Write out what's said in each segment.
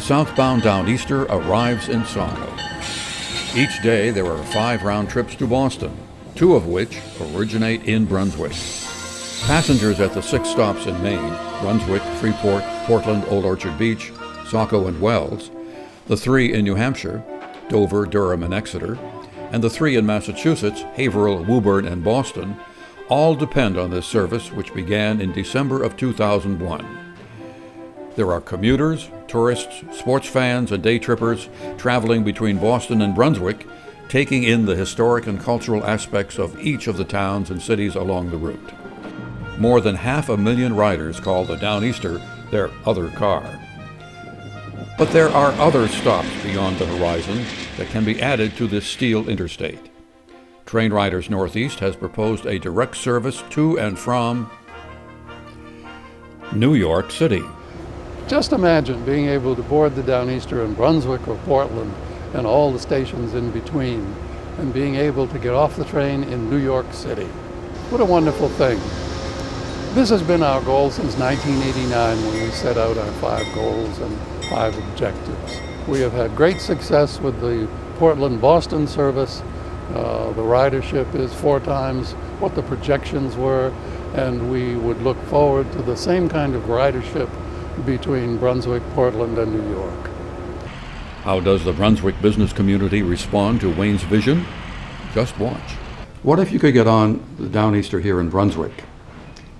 southbound Downeaster arrives in Saco. Each day there are 5 round trips to Boston, 2 of which originate in Brunswick. Passengers at the 6 stops in Maine, Brunswick, Freeport, Portland, Old Orchard Beach, Saco, and Wells, the 3 in New Hampshire, Dover, Durham, and Exeter, and the 3 in Massachusetts, Haverhill, Woburn, and Boston, all depend on this service, which began in December of 2001. There are commuters, tourists, sports fans, and day trippers traveling between Boston and Brunswick, taking in the historic and cultural aspects of each of the towns and cities along the route. More than 500,000 riders call the Downeaster their other car. But there are other stops beyond the horizon that can be added to this steel interstate. Train Riders Northeast has proposed a direct service to and from New York City. Just imagine being able to board the Downeaster in Brunswick or Portland and all the stations in between, and being able to get off the train in New York City. What a wonderful thing. This has been our goal since 1989 when we set out our 5 goals and 5 objectives. We have had great success with the Portland-Boston service. The ridership is 4 times what the projections were, and we would look forward to the same kind of ridership between Brunswick, Portland, and New York. How does the Brunswick business community respond to Wayne's vision? Just watch. What if you could get on the Downeaster here in Brunswick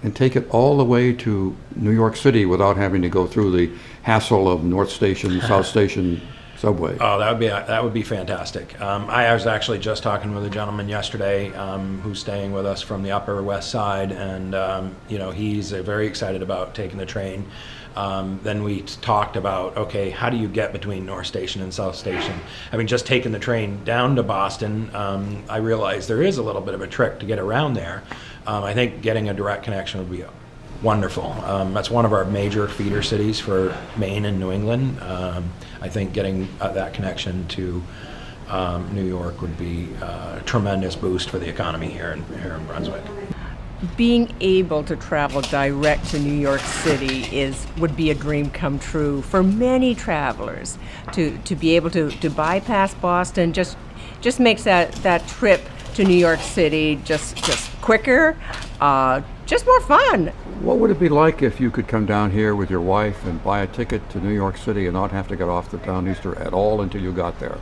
and take it all the way to New York City without having to go through the hassle of North Station, South Station subway? Oh, that would be fantastic. I was actually just talking with a gentleman yesterday who's staying with us from the Upper West Side, and he's very excited about taking the train. Then we talked about, okay, how do you get between North Station and South Station? I mean, just taking the train down to Boston, I realized there is a little bit of a trick to get around there. I think getting a direct connection would be wonderful. That's one of our major feeder cities for Maine and New England. I think getting that connection to New York would be a tremendous boost for the economy here in Brunswick. Being able to travel direct to New York City would be a dream come true for many travelers. To be able to bypass Boston just makes that trip to New York City just quicker, just more fun. What would it be like if you could come down here with your wife and buy a ticket to New York City and not have to get off the Downeaster at all until you got there?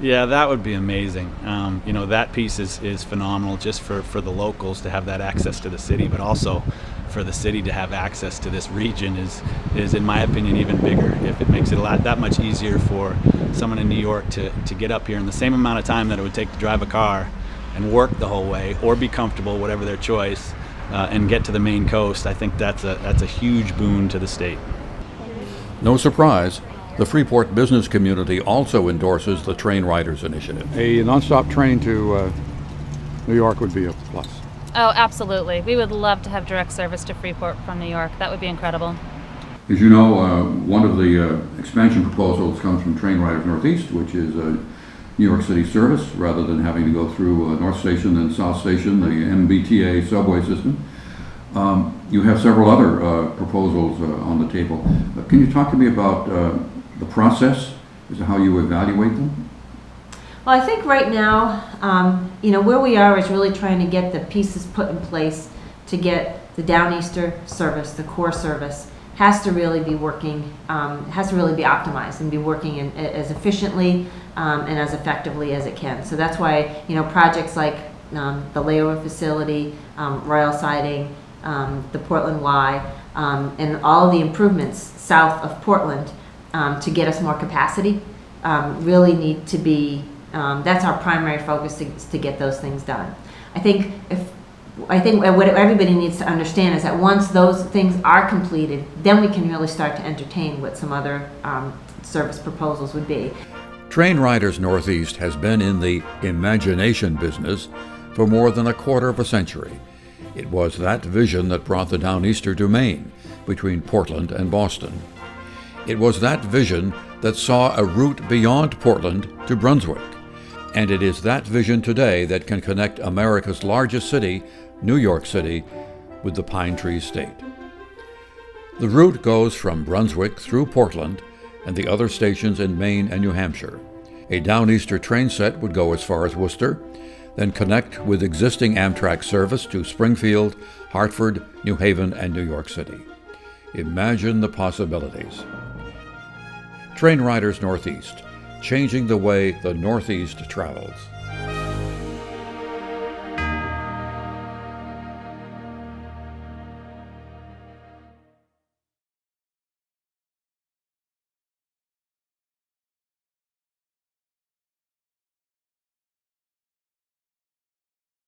Yeah, that would be amazing. That piece is phenomenal just for the locals to have that access to the city, but also for the city to have access to this region is in my opinion, even bigger. If it makes it that much easier for someone in New York to get up here in the same amount of time that it would take to drive a car and work the whole way, or be comfortable, whatever their choice, and get to the Maine coast, I think that's a huge boon to the state. No surprise, the Freeport business community also endorses the Train Riders Initiative. A nonstop train to New York would be a plus. Oh, absolutely. We would love to have direct service to Freeport from New York. That would be incredible. As you know, one of the expansion proposals comes from Train Riders Northeast, which is a New York City service, rather than having to go through North Station and South Station, the MBTA subway system. You have several other proposals on the table. Can you talk to me about the process as to how you evaluate them? Well, I think right now, where we are is really trying to get the pieces put in place to get the Downeaster service, the core service, has to really be working, has to really be optimized and be working as efficiently and as effectively as it can. So that's why, projects like the layover facility, rail siding, the Portland Y, and all of the improvements south of Portland to get us more capacity really need to be, that's our primary focus to get those things done. I think what everybody needs to understand is that once those things are completed, then we can really start to entertain what some other service proposals would be. Train Riders Northeast has been in the imagination business for more than a quarter of a century. It was that vision that brought the Downeaster to Maine, between Portland and Boston. It was that vision that saw a route beyond Portland to Brunswick. And it is that vision today that can connect America's largest city, New York City, with the Pine Tree State. The route goes from Brunswick through Portland and the other stations in Maine and New Hampshire. A Downeaster train set would go as far as Worcester, then connect with existing Amtrak service to Springfield, Hartford, New Haven, and New York City. Imagine the possibilities. Train Riders Northeast, changing the way the Northeast travels.